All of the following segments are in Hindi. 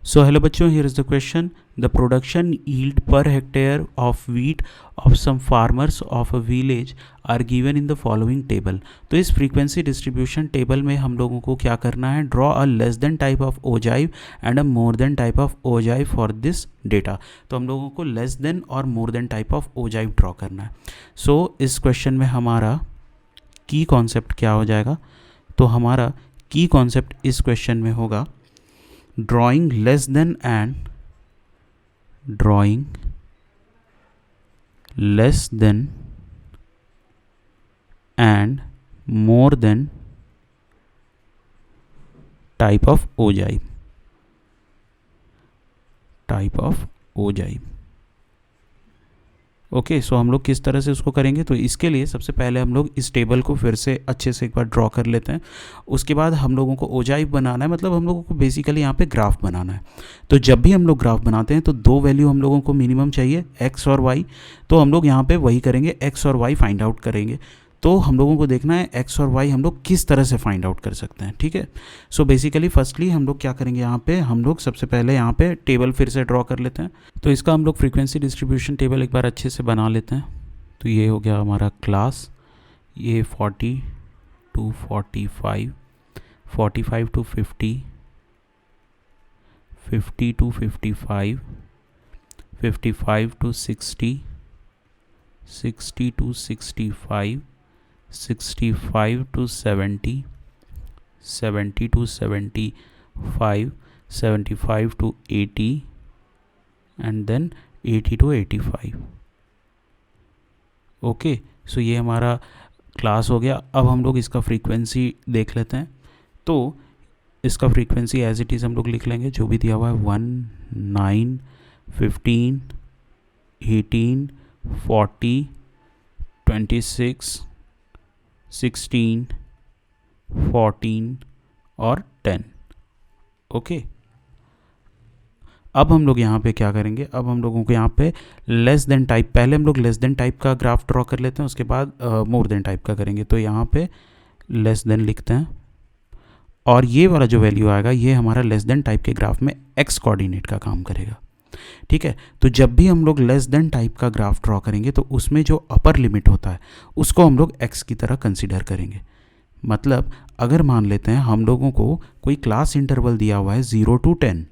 So hello बच्चों, here is the question. The production yield per hectare of wheat of some farmers of a village are given in the following table. तो इस frequency distribution table में हम लोगों को क्या करना है, draw a less than type of ogive and a more than type of ogive for this data. तो हम लोगों को less than और more than type of ogive draw करना है. So इस question में हमारा की concept क्या हो जाएगा, तो हमारा की concept इस question में होगा drawing less than and drawing less than and more than type of ogive. Okay, so हम लोग किस तरह से उसको करेंगे, तो इसके लिए सबसे पहले हम लोग इस टेबल को फिर से अच्छे से एक बार ड्रॉ कर लेते हैं. उसके बाद हम लोगों को ओजाइव बनाना है, मतलब हम लोगों को बेसिकली यहाँ पे ग्राफ बनाना है. तो जब भी हम लोग ग्राफ बनाते हैं तो दो वैल्यू हम लोगों को मिनिमम चाहिए, एक्स और वाई. तो हम लोग यहाँ पे वही करेंगे, एक्स और वाई फाइंड आउट करेंगे. तो हम लोगों को देखना है एक्स और वाई हम लोग किस तरह से फाइंड आउट कर सकते हैं. ठीक है, सो बेसिकली फर्स्टली हम लोग क्या करेंगे, यहाँ पे हम लोग सबसे पहले यहाँ पे टेबल फिर से ड्रॉ कर लेते हैं. तो इसका हम लोग फ्रीक्वेंसी डिस्ट्रीब्यूशन टेबल एक बार अच्छे से बना लेते हैं. तो ये हो गया हमारा क्लास, ये 40 to 45, 45 to 50, 50 to 55, 55 to 60, 60 to 65, 65 to 70, 70 to 75, 75 to 80 and then 80 to 85. Okay, सो ये हमारा क्लास हो गया. अब हम लोग इसका फ्रीक्वेंसी देख लेते हैं. तो इसका फ्रीक्वेंसी एज इट इज़ हम लोग लिख लेंगे, जो भी दिया हुआ है 1, 9, 15, 18, 40, 26, 16, 14 और 10. ओके, अब हम लोग यहाँ पे क्या करेंगे, अब हम लोगों को यहाँ पे लेस देन टाइप, पहले हम लोग लेस देन टाइप का ग्राफ ड्रॉ कर लेते हैं, उसके बाद मोर देन टाइप का करेंगे. तो यहाँ पे लेस देन लिखते हैं और ये वाला जो वैल्यू आएगा ये हमारा लेस देन टाइप के ग्राफ में एक्स कोऑर्डिनेट का काम करेगा. ठीक है, तो जब भी हम लोग लेस देन टाइप का ग्राफ ड्रॉ करेंगे तो उसमें जो अपर लिमिट होता है उसको हम लोग एक्स की तरह कंसीडर करेंगे. मतलब अगर मान लेते हैं हम लोगों को कोई क्लास इंटरवल दिया हुआ है 0 to 10,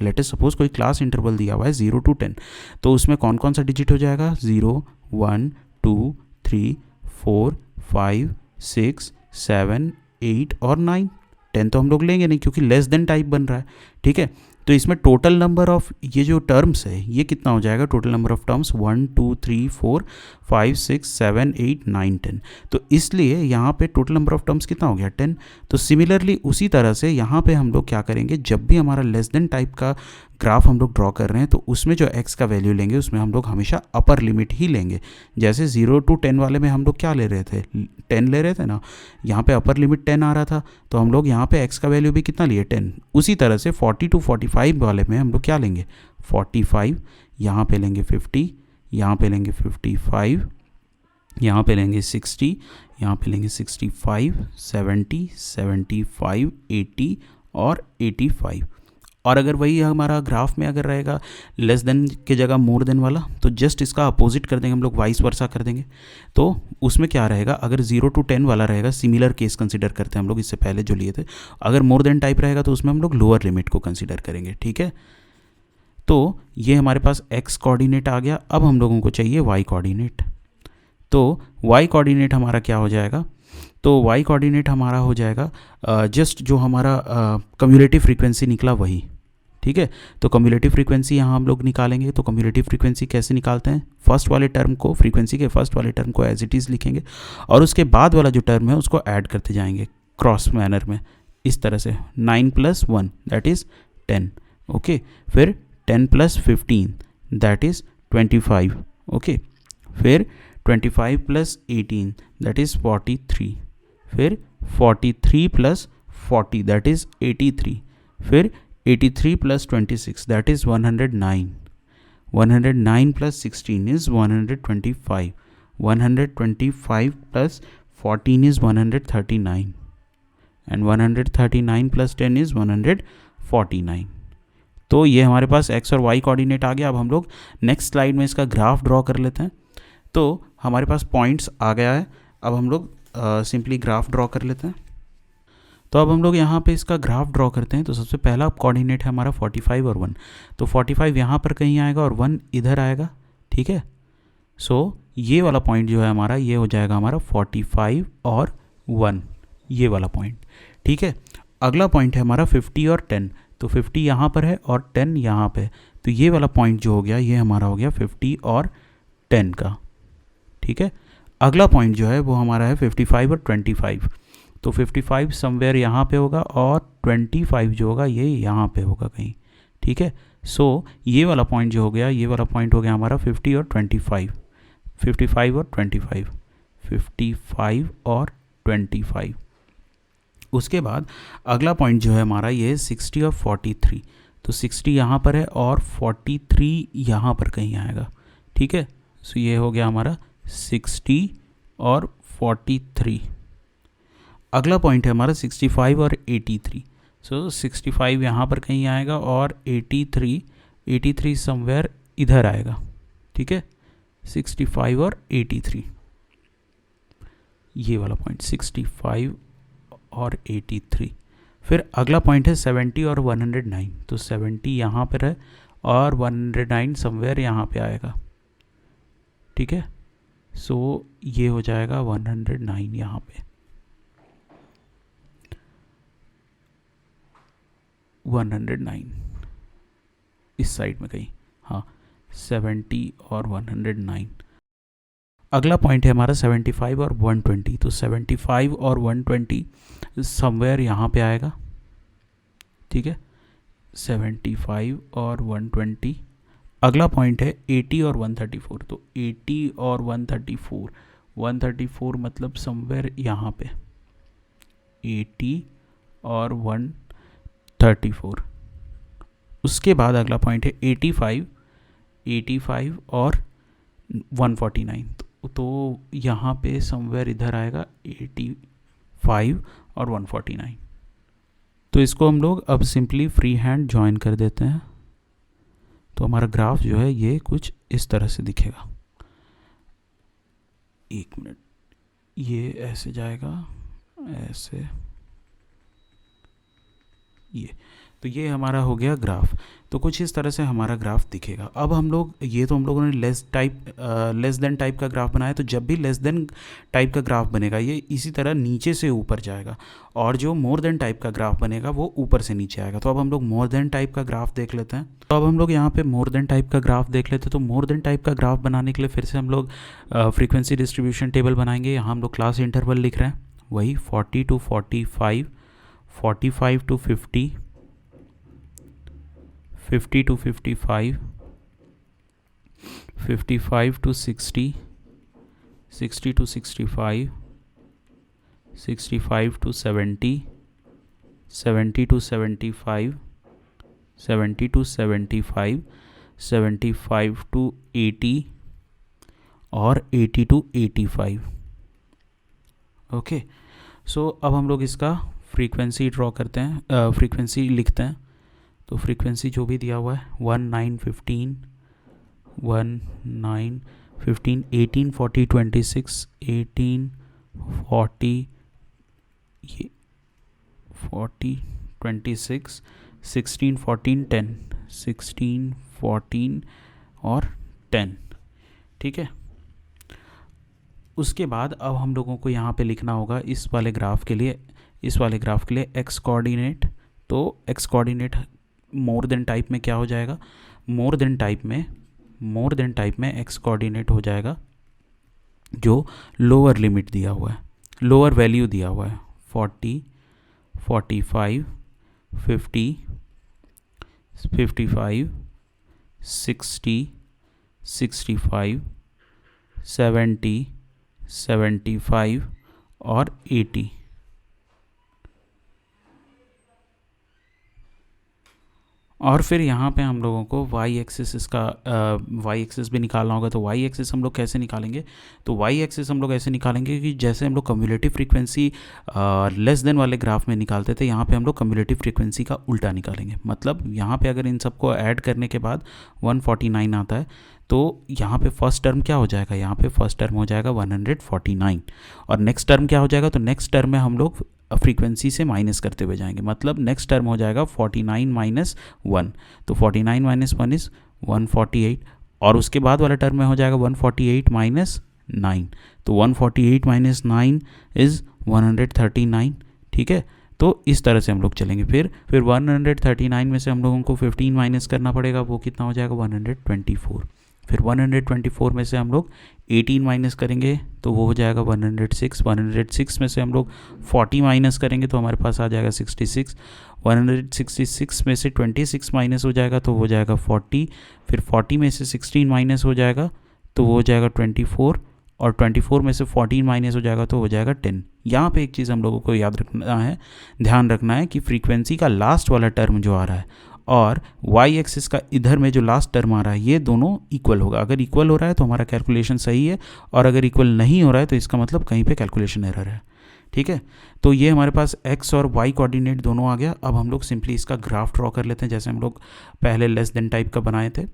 लेट अस सपोज कोई क्लास इंटरवल दिया हुआ है 0 to 10, तो उसमें कौन कौन सा डिजिट हो जाएगा, 0, 1, 2, 3, 4, 5, 6, 7, 8 और 9. 10 तो हम लोग लेंगे नहीं क्योंकि लेस देन टाइप बन रहा है. ठीक है, तो इसमें टोटल नंबर ऑफ ये जो टर्म्स है ये कितना हो जाएगा, टोटल नंबर ऑफ टर्म्स 1, 2, 3, 4, 5, 6, 7, 8, 9, 10. तो इसलिए यहाँ पे टोटल नंबर ऑफ टर्म्स कितना हो गया, 10. तो सिमिलरली उसी तरह से यहाँ पे हम लोग क्या करेंगे, जब भी हमारा लेस देन टाइप का ग्राफ हम लोग ड्रॉ कर रहे हैं तो उसमें जो एक्स का वैल्यू लेंगे उसमें हम लोग हमेशा अपर लिमिट ही लेंगे. जैसे 0 to 10 वाले में हम लोग क्या ले रहे थे, 10 ले रहे थे ना, यहाँ पे अपर लिमिट 10 आ रहा था, तो हम लोग यहाँ पे एक्स का वैल्यू भी कितना लिए, 10. उसी तरह से 40 to 45 वाले में हम लोग क्या लेंगे, 45, यहाँ पे लेंगे 50, यहाँ पे लेंगे 55, यहाँ पे लेंगे 60, यहाँ पे लेंगे 65, 70, 75, 80 और 85. और अगर वही हमारा ग्राफ में अगर रहेगा लेस देन के जगह मोर देन वाला, तो जस्ट इसका अपोजिट कर देंगे हम लोग, वाइस वर्सा कर देंगे. तो उसमें क्या रहेगा, अगर 0 to 10 वाला रहेगा, सिमिलर केस कंसीडर करते हैं हम लोग इससे पहले जो लिए थे. अगर मोर देन टाइप रहेगा तो उसमें हम लोग लोअर लिमिट को कंसीडर करेंगे. ठीक है, तो ये हमारे पास एक्स कोऑर्डिनेट आ गया. अब हम लोगों को चाहिए वाई कोऑर्डिनेट. तो वाई कोऑर्डिनेट हमारा क्या हो जाएगा, तो वाई कोऑर्डिनेट हमारा हो जाएगा जस्ट जो हमारा कम्युलेटिव फ्रीक्वेंसी निकला वही. ठीक है, तो कम्युलेटिव फ्रीक्वेंसी यहाँ हम लोग निकालेंगे. तो कम्युलेटिव फ्रीक्वेंसी कैसे निकालते हैं, फर्स्ट वाले टर्म को, फ्रीक्वेंसी के फर्स्ट वाले टर्म को एज इट इज़ लिखेंगे और उसके बाद वाला जो टर्म है उसको ऐड करते जाएंगे क्रॉस मैनर में, इस तरह से 9 + 1 दैट इज़ 10. ओके, फिर 10 + 15 दैट इज़ 25. ओके, फिर 25 + 18 दैट इज़ 43, फिर 43 + 40 दैट इज़ 83, फिर 83 + 26 that is 109, 109 + 16 is 125, 125 + 14 is 139 and 139 + 10 is 149. तो ये हमारे पास एक्स और वाई कोऑर्डिनेट आ गया। अब हम लोग नेक्स्ट स्लाइड में इसका ग्राफ ड्रॉ कर लेते हैं। तो हमारे पास पॉइंट्स आ गया है। अब हम लोग सिंपली ग्राफ ड्रॉ कर लेते हैं। तो अब हम लोग यहाँ पे इसका ग्राफ ड्रॉ करते हैं। तो सबसे पहला कोऑर्डिनेट है हमारा 45 और 1। तो 45 यहाँ पर कहीं आएगा और 1 इधर आएगा, ठीक है। सो ये वाला पॉइंट जो है हमारा, ये हो जाएगा हमारा 45 और 1, ये वाला पॉइंट, ठीक है। अगला पॉइंट है हमारा 50 और 10। तो 50 यहाँ पर है और 10 यहाँ पे, तो ये वाला पॉइंट जो हो गया ये हमारा हो गया 50 और 10 का, ठीक है। अगला पॉइंट जो है वो हमारा है 55 और 25। तो 55 समवेयर यहाँ पे होगा और 25 जो होगा ये यहाँ पे होगा कहीं, ठीक है। सो ये वाला पॉइंट जो हो गया, ये वाला पॉइंट हो गया हमारा 50 और 25, 55 और 25, 55 और 25। उसके बाद अगला पॉइंट जो है हमारा ये 60 और 43। तो 60 यहाँ पर है और 43 यहाँ पर कहीं आएगा, ठीक है। सो ये हो गया हमारा 60 और 43। अगला पॉइंट है हमारा 65 और 83। सो 65 यहाँ पर कहीं आएगा और 83 समवेयर इधर आएगा, ठीक है। 65 और 83, ये वाला पॉइंट 65 और 83। फिर अगला पॉइंट है 70 और 109। तो 70 यहाँ पर है और 109 समवेयर यहाँ पे आएगा, ठीक है। सो ये हो जाएगा 109 यहाँ पे, 109 इस साइड में कहीं, हाँ 70 और 109। अगला पॉइंट है हमारा 75 और 120। तो 75 और 120 समवेयर यहाँ पे आएगा, ठीक है। 75 और 120। अगला पॉइंट है 80 और 134। तो 80 और 134 मतलब समवेयर यहाँ पे 80 और 134। उसके बाद अगला पॉइंट है 85 और 149। तो यहाँ पे समवेयर इधर आएगा 85 और 149। तो इसको हम लोग अब सिंपली फ्री हैंड ज्वाइन कर देते हैं। तो हमारा ग्राफ जो है ये कुछ इस तरह से दिखेगा। एक मिनट, ये ऐसे जाएगा, ऐसे, तो ये हमारा हो गया ग्राफ। तो कुछ इस तरह से हमारा ग्राफ दिखेगा। अब हम लोग, ये तो हम लोगों ने लेस देन टाइप का ग्राफ बनाया। तो जब भी लेस देन टाइप का ग्राफ बनेगा ये इसी तरह नीचे से ऊपर जाएगा, और जो मोर देन टाइप का ग्राफ बनेगा वो ऊपर से नीचे आएगा। तो अब हम लोग मोर देन टाइप का ग्राफ देख लेते हैं। तो अब हम लोग यहाँ पे मोर देन टाइप का ग्राफ देख लेते हैं। तो मोर देन टाइप का ग्राफ बनाने के लिए फिर से हम लोग फ्रीक्वेंसी डिस्ट्रीब्यूशन टेबल बनाएंगे। यहाँ हम लोग क्लास इंटरवल लिख रहे हैं, वही 40 to 45, 45 to 50, 50 to 55, 55 to 60, 60 to 65, 65 to 70, 70 to 75, 70 to 75, 75 to 80 और 80 to 85। ओके, सो अब हम लोग इसका फ्रीक्वेंसी ड्रॉ करते हैं, फ्रीक्वेंसी लिखते हैं। तो फ्रीक्वेंसी जो भी दिया हुआ है 1915, 1915, 18, 40, 26, 18, 40, ये 40, 26, 16, 14, 10, 16, 14 और 10, ठीक है। उसके बाद अब हम लोगों को यहाँ पे लिखना होगा इस वाले ग्राफ के लिए, एक्स कोऑर्डिनेट। तो x coordinate more than type में क्या हो जाएगा, मोर देन टाइप में एक्स कोऑर्डिनेट हो जाएगा जो लोअर लिमिट दिया हुआ है, लोअर वैल्यू दिया हुआ है 40, 45, 50, 55, 60, 65, 70, 75 और 80। और फिर यहाँ पे हम लोगों को वाई एक्सिस इसका वाई एक्सिस भी निकालना होगा। तो वाई एक्सिस हम लोग कैसे निकालेंगे, तो वाई एक्सिस हम लोग ऐसे निकालेंगे कि जैसे हम लोग कम्युलेटिव फ्रीक्वेंसी लेस देन वाले ग्राफ में निकालते थे, यहाँ पे हम लोग कम्युलेटिव फ्रीक्वेंसी का उल्टा निकालेंगे। मतलब यहाँ पे अगर इन सबको ऐड करने के बाद 149 आता है, तो यहाँ पे फर्स्ट टर्म क्या हो जाएगा, यहाँ पे फर्स्ट टर्म हो जाएगा 149, और नेक्स्ट टर्म क्या हो जाएगा, तो नेक्स्ट टर्म में हम लोग फ्रीक्वेंसी से माइनस करते हुए जाएंगे। मतलब नेक्स्ट टर्म हो जाएगा 49 माइनस 1, तो 49 माइनस 1 इज़ 148, और उसके बाद वाला टर्म में हो जाएगा 148 माइनस 9, तो 148 माइनस 9 इज़ 139। ठीक है, तो इस तरह से हम लोग चलेंगे। फिर 139 में से हम लोगों को 15 माइनस करना पड़ेगा, वो कितना हो जाएगा 124। फिर 124 में से हम लोग 18 माइनस करेंगे तो वो हो जाएगा 106। 106 में से हम लोग 40 माइनस करेंगे तो हमारे पास आ जाएगा 66। 166 में से 26 माइनस हो जाएगा तो हो जाएगा 40। फिर 40 में से 16 माइनस हो जाएगा तो वो हो जाएगा 24, और 24 में से 14 माइनस हो जाएगा तो हो जाएगा 10। यहाँ पे एक चीज़ हम लोगों को याद रखना है, ध्यान रखना है कि फ्रीक्वेंसी का लास्ट वाला टर्म जो आ रहा है और वाई एक्सिस का इधर में जो लास्ट टर्म आ रहा है, ये दोनों इक्वल होगा। अगर इक्वल हो रहा है तो हमारा कैलकुलेशन सही है, और अगर इक्वल नहीं हो रहा है तो इसका मतलब कहीं पे कैलकुलेशन एरर है। ठीक है, तो ये हमारे पास एक्स और वाई कोऑर्डिनेट दोनों आ गया। अब हम लोग सिंपली इसका ग्राफ ड्रॉ कर लेते हैं, जैसे हम लोग पहले लेस देन टाइप का बनाए थे।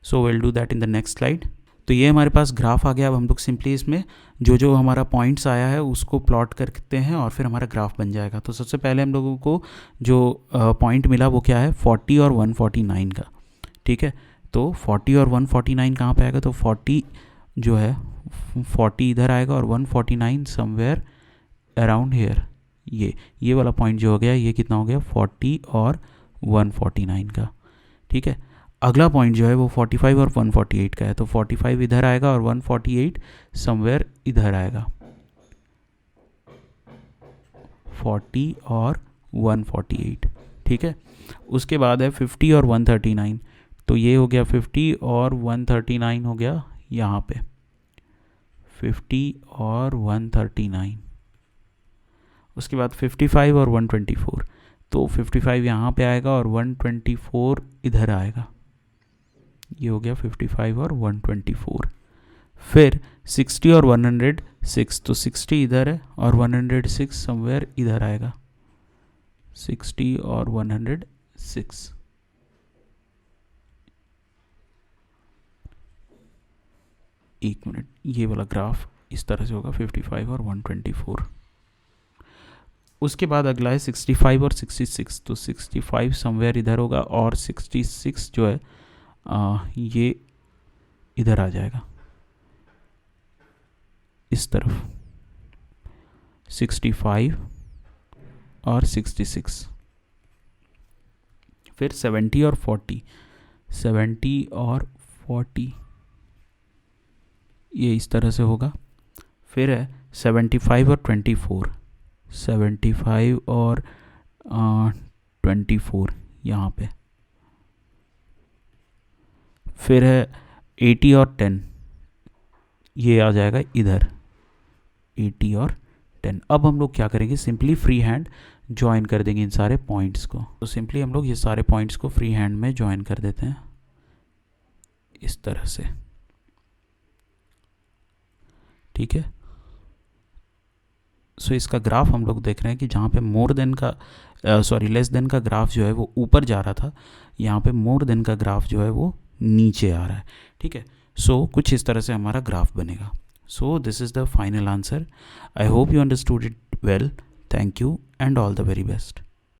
So will do that in the next slide. तो ये हमारे पास ग्राफ आ गया। अब हम लोग सिंपली इसमें जो जो हमारा पॉइंट्स आया है उसको प्लॉट करते हैं और फिर हमारा ग्राफ बन जाएगा। तो सबसे पहले हम लोगों को जो पॉइंट मिला वो क्या है, 40 और 149 का। ठीक है, तो 40 और 149 कहाँ पे आएगा, तो 40 जो है 40 इधर आएगा और 149 समवेयर अराउंड हेयर। ये वाला पॉइंट जो हो गया ये कितना हो गया, 40 और 149 का। ठीक है, अगला पॉइंट जो है वो 45 और 148 का है। तो 45 इधर आएगा और 148 समवेयर इधर आएगा। 40 और 148। ठीक है, उसके बाद है 50 और 139। तो ये हो गया 50 और 139 हो गया यहाँ पे, 50 और 139। उसके बाद 55 और 124। तो 55 यहाँ पे आएगा और 124 इधर आएगा। ये हो गया 55 और 124। फिर 60 और 106। तो 60 इधर है और 106 समवेयर इधर आएगा। 60 और 106। एक मिनट, ये वाला ग्राफ इस तरह से होगा, 55 और 124। उसके बाद अगला है 65 और 66। तो 65 समवेयर इधर होगा और 66 जो है ये इधर आ जाएगा इस तरफ। 65 और 66। फिर 70 और 40। 70 और 40 ये इस तरह से होगा। फिर है 75 और 24। 75 और 24 यहाँ पे। फिर है 80 और 10, ये आ जाएगा इधर, 80 और 10। अब हम लोग क्या करेंगे, सिंपली फ्री हैंड ज्वाइन कर देंगे इन सारे पॉइंट्स को। तो सिंपली हम लोग ये सारे पॉइंट्स को फ्री हैंड में ज्वाइन कर देते हैं इस तरह से। ठीक है, सो इसका ग्राफ हम लोग देख रहे हैं कि जहाँ पे मोर देन का लेस देन का ग्राफ जो है वो ऊपर जा रहा था, यहाँ पे मोर देन का ग्राफ जो है वो नीचे आ रहा है। ठीक है, सो कुछ इस तरह से हमारा ग्राफ बनेगा। So this is the final answer. I hope you understood it well. Thank you and all the very best.